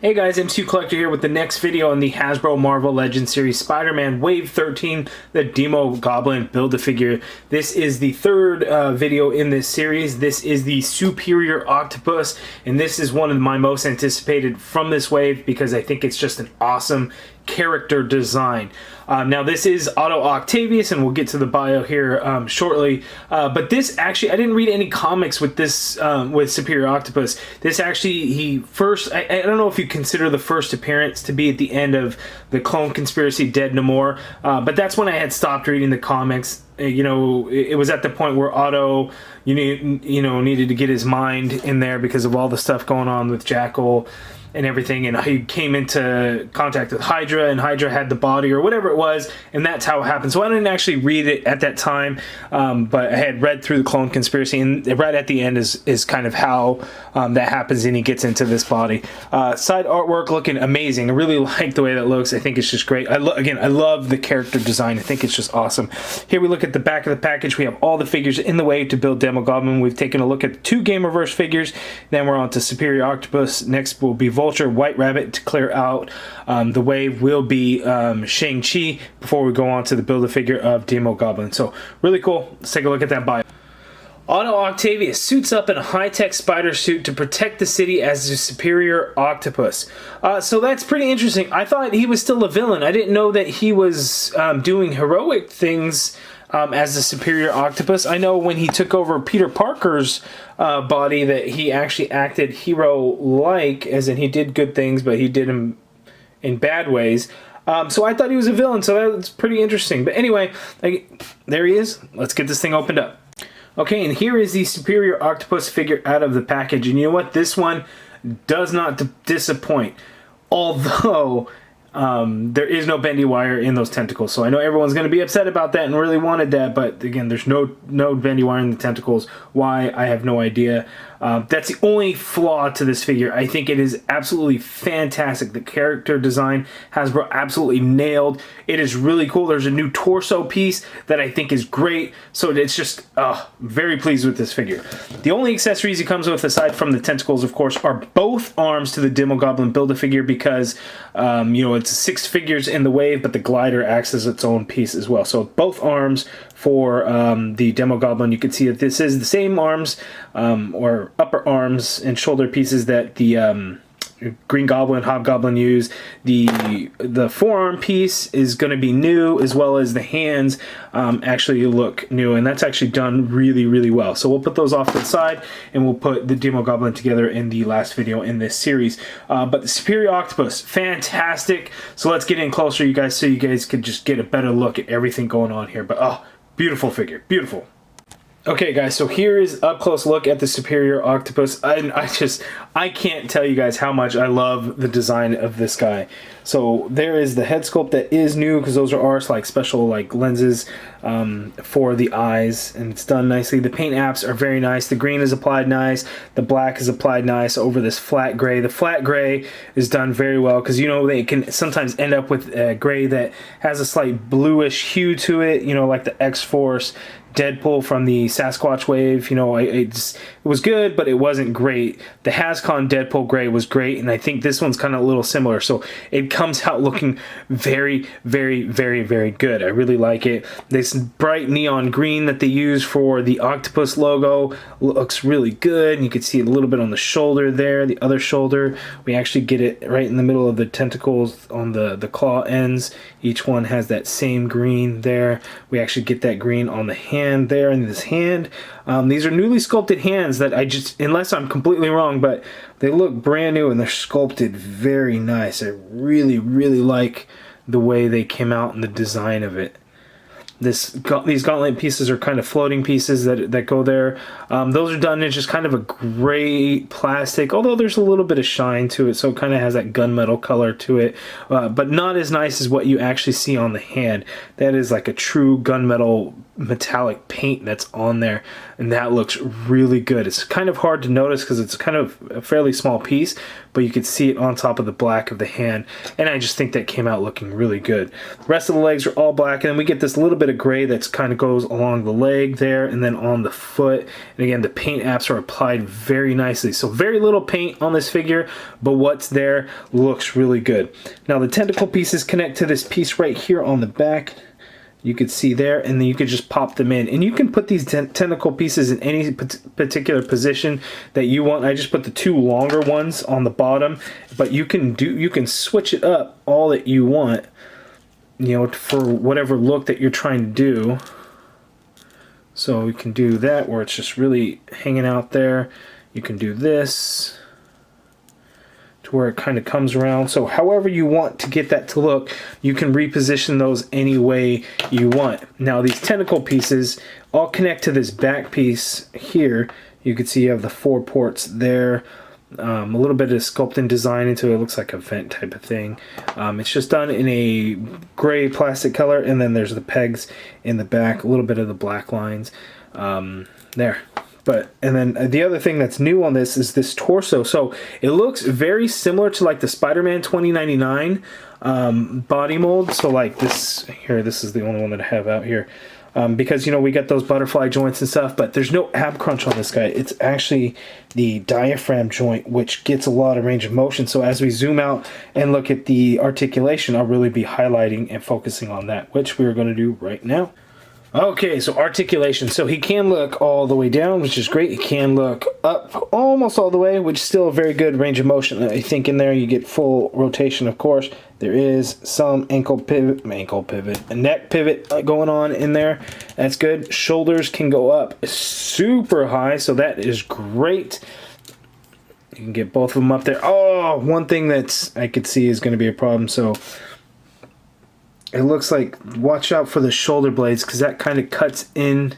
Hey guys, MCU Collector here with the next video in the Hasbro Marvel Legends series, Spider-Man Wave 13, the Demogoblin Build-A-Figure. This is the third video in this series. This is the Superior Octopus, and this is one of my most anticipated from this wave because I think it's just an awesome character design. Now this is Otto Octavius, and we'll get to the bio here shortly. But this actually, I didn't read any comics with this with Superior Octopus. This actually, he first, I don't know if you consider the first appearance to be at the end of the Clone Conspiracy Dead No More, but that's when I had stopped reading the comics. You know, it was at the point where Otto, needed to get his mind in there because of all the stuff going on with Jackal and everything, and he came into contact with Hydra, and Hydra had the body or whatever it was, and that's how it happened. So I didn't actually read it at that time, but I had read through the Clone Conspiracy, and right at the end is kind of how that happens, and he gets into this body. Side artwork looking amazing. I really like the way that looks. I think it's just great. Again, I love the character design. I think it's just awesome. Here we look at the back of the package. We have all the figures in the wave to build Demogoblin. We've taken a look at the two Gamerverse figures. Then we're on to Superior Octopus. Next will be Vulture, White Rabbit to clear out. The wave will be Shang-Chi before we go on to the Build-A-Figure of Demogoblin. So really cool. Let's take a look at that bio. Otto Octavius suits up in a high-tech spider suit to protect the city as the Superior Octopus. So that's pretty interesting. I thought he was still a villain. I didn't know that he was doing heroic things as the Superior Octopus. I know when he took over Peter Parker's body that he actually acted hero-like, as in he did good things, but he did them in bad ways. So I thought he was a villain, so that's pretty interesting. But anyway, there he is. Let's get this thing opened up. Okay, and here is the Superior Octopus figure out of the package. And you know what? This one does not disappoint. Although there is no bendy wire in those tentacles. So I know everyone's going to be upset about that and really wanted that. But again, there's no bendy wire in the tentacles. Why? I have no idea. That's the only flaw to this figure. I think it is absolutely fantastic. The character design Hasbro absolutely nailed. It is really cool. There's a new torso piece that I think is great. So it's just very pleased with this figure. The only accessories he comes with, aside from the tentacles, of course, are both arms to the Demogoblin Build-A-Figure because, it's 6 figures in the wave, but the glider acts as its own piece as well. So both arms for the Demogoblin. You can see that this is the same arms or upper arms and shoulder pieces that the Green Goblin, Hobgoblin use. The forearm piece is going to be new, as well as the hands actually look new, and that's actually done really, really well. So we'll put those off to the side, and we'll put the Demogoblin together in the last video in this series. But the Superior Octopus, fantastic. So let's get in closer, you guys, so you guys could just get a better look at everything going on here. But beautiful figure, beautiful. Okay guys, so here is up close look at the Superior Octopus. I can't tell you guys how much I love the design of this guy. So there is the head sculpt that is new, because those are ours, like special lenses for the eyes, and it's done nicely. The paint apps are very nice. The green is applied nice. The black is applied nice over this flat gray. The flat gray is done very well, because they can sometimes end up with a gray that has a slight bluish hue to it, like the X-Force Deadpool from the Sasquatch wave. It was good, but it wasn't great. The Hascon Deadpool gray was great, and I think this one's kind of a little similar. So it comes out looking very, very, very, very good. I really like it. This bright neon green that they use for the Octopus logo looks really good, and you can see it a little bit on the shoulder there, the other shoulder. We actually get it right in the middle of the tentacles on the claw ends. Each one has that same green there. We actually get that green on the hand there, in this hand. These are newly sculpted hands that unless I'm completely wrong, but they look brand new and they're sculpted very nice. I really, really like the way they came out and the design of it. These gauntlet pieces are kind of floating pieces that go there. Those are done in just kind of a gray plastic, although there's a little bit of shine to it, so it kind of has that gunmetal color to it, but not as nice as what you actually see on the hand. That is like a true gunmetal metallic paint that's on there, and that looks really good. It's kind of hard to notice because it's kind of a fairly small piece, but you can see it on top of the black of the hand, and I just think that came out looking really good. The rest of the legs are all black, and then we get this little bit of gray that's kind of goes along the leg there and then on the foot. And again, the paint apps are applied very nicely, so very little paint on this figure, but what's there looks really good. Now the tentacle pieces connect to this piece right here on the back. You could see there, and then you could just pop them in, and you can put these tentacle pieces in any particular position that you want. I just put the two longer ones on the bottom, but you can switch it up all that you want, you know, for whatever look that you're trying to do. So we can do that where it's just really hanging out there. You can do this to where it kind of comes around. So however you want to get that to look, you can reposition those any way you want. Now these tentacle pieces all connect to this back piece here. You can see you have the 4 ports there. A little bit of sculpting design into it. It looks like a vent type of thing. It's just done in a gray plastic color, and then there's the pegs in the back, a little bit of the black lines there. And then the other thing that's new on this is this torso. So it looks very similar to like the Spider-Man 2099 body mold. So like this here, this is the only one that I have out here. Because, you know, we got those butterfly joints and stuff, but there's no ab crunch on this guy. It's actually the diaphragm joint, which gets a lot of range of motion. So as we zoom out and look at the articulation, I'll really be highlighting and focusing on that, which we're going to do right now. Okay, so articulation. So he can look all the way down, which is great. He can look up almost all the way, which is still a very good range of motion. I think in there you get full rotation, of course. There is some a neck pivot going on in there. That's good. Shoulders can go up super high, so that is great. You can get both of them up there. Oh, one thing that's I could see is going to be a problem. So it looks like, watch out for the shoulder blades, because that kind of cuts in,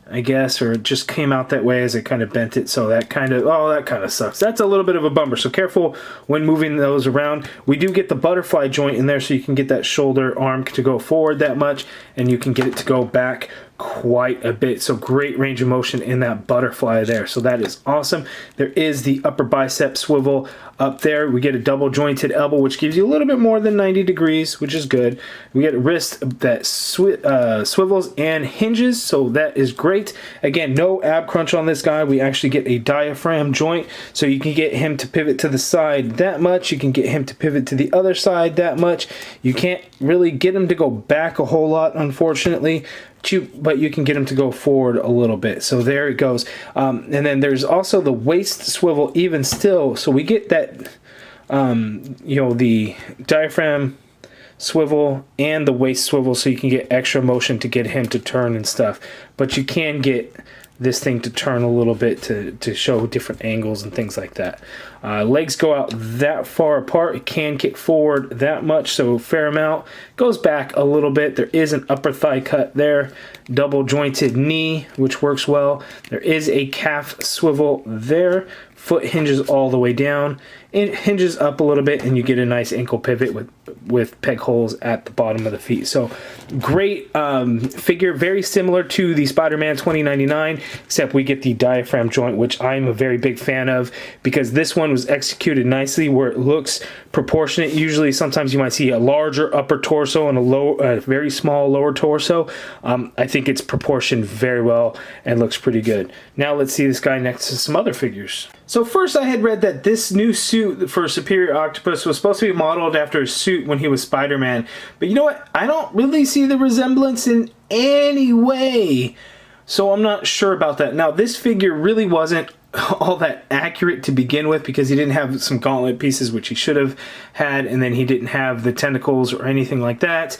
I guess, or it just came out that way as it kind of bent it. So that kind of sucks. That's a little bit of a bummer. So careful when moving those around. We do get the butterfly joint in there, so you can get that shoulder arm to go forward that much, and you can get it to go back quite a bit. So great range of motion in that butterfly there. So that is awesome. There is the upper bicep swivel up there. We get a double jointed elbow, which gives you a little bit more than 90 degrees, which is good. We get a wrist that swivels and hinges, so that is great. Again, no ab crunch on this guy. We actually get a diaphragm joint, so you can get him to pivot to the side that much. You can get him to pivot to the other side that much. You can't really get him to go back a whole lot, unfortunately, but you can get him to go forward a little bit. So there it goes. And then there's also the waist swivel even still. So we get that, you know, the diaphragm swivel and the waist swivel, so you can get extra motion to get him to turn and stuff. But you can get this thing to turn a little bit to show different angles and things like that. Legs go out that far apart. It can kick forward that much, so fair amount. Goes back a little bit. There is an upper thigh cut there. Double jointed knee, which works well. There is a calf swivel there. Foot hinges all the way down. It hinges up a little bit, and you get a nice ankle pivot with peg holes at the bottom of the feet. So great figure, very similar to the Spider-Man 2099, except we get the diaphragm joint, which I'm a very big fan of, because this one was executed nicely where it looks proportionate. Usually sometimes you might see a larger upper torso and a very small lower torso. I think it's proportioned very well and looks pretty good. Now let's see this guy next to some other figures. So first I had read that this new suit for Superior Octopus was supposed to be modeled after a suit when he was Spider-Man. But you know what? I don't really see the resemblance in any way. So I'm not sure about that. Now this figure really wasn't all that accurate to begin with, because he didn't have some gauntlet pieces, which he should have had, and then he didn't have the tentacles or anything like that.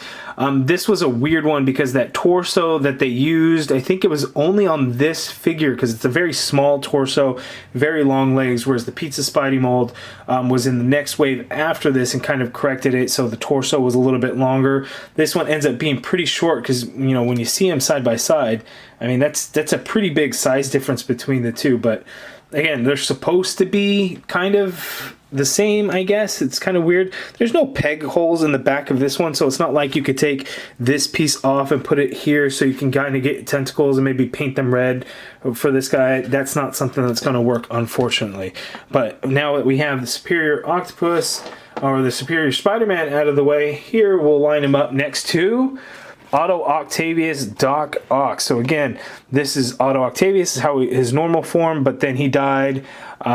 This was a weird one because that torso that they used, I think it was only on this figure because it's a very small torso, very long legs, whereas the Pizza Spidey mold was in the next wave after this and kind of corrected it, so the torso was a little bit longer. This one ends up being pretty short because, you know, when you see him side by side, I mean, that's a pretty big size difference between the two, but again, they're supposed to be kind of the same, I guess. It's kind of weird. There's no peg holes in the back of this one, so it's not like you could take this piece off and put it here so you can kind of get tentacles and maybe paint them red for this guy. That's not something that's going to work, unfortunately. But now that we have the Superior Octopus, or the Superior Spider-Man out of the way, here we'll line him up next to Otto Octavius Doc Ock. So again, this is Otto Octavius, this is how his normal form, but then he died.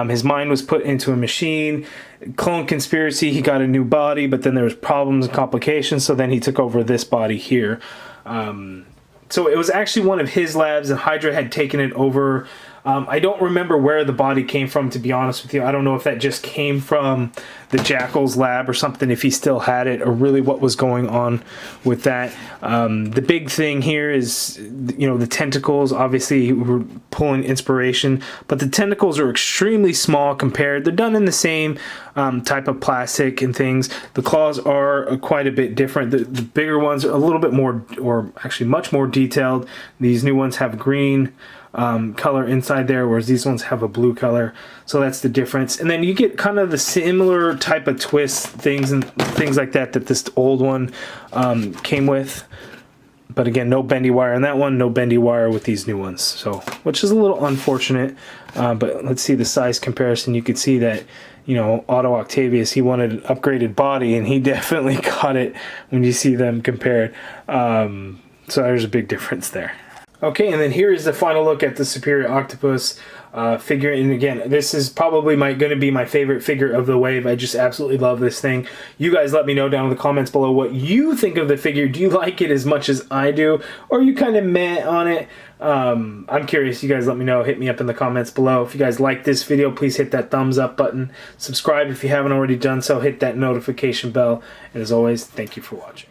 His mind was put into a machine. Clone conspiracy, he got a new body, but then there was problems and complications, so then he took over this body here. So it was actually one of his labs, and Hydra had taken it over. I don't remember where the body came from, to be honest with you. I don't know if that just came from the Jackal's lab or something, if he still had it, or really what was going on with that. The big thing here is, you know, the tentacles. Obviously, we're pulling inspiration, but the tentacles are extremely small compared. They're done in the same type of plastic and things. The claws are quite a bit different. The bigger ones are a little bit more, or actually much more detailed. These new ones have green color inside there, whereas these ones have a blue color. So that's the difference. And then you get kind of the similar type of twist things and things like that this old one came with. But again, no bendy wire in that one, no bendy wire with these new ones. So, which is a little unfortunate. But let's see the size comparison. You could see that, you know, Otto Octavius, he wanted an upgraded body, and he definitely got it when you see them compared. So there's a big difference there. Okay, and then here is the final look at the Superior Octopus figure. And again, this is probably going to be my favorite figure of the wave. I just absolutely love this thing. You guys let me know down in the comments below what you think of the figure. Do you like it as much as I do? Or are you kind of meh on it? I'm curious. You guys let me know. Hit me up in the comments below. If you guys like this video, please hit that thumbs up button. Subscribe if you haven't already done so. Hit that notification bell. And as always, thank you for watching.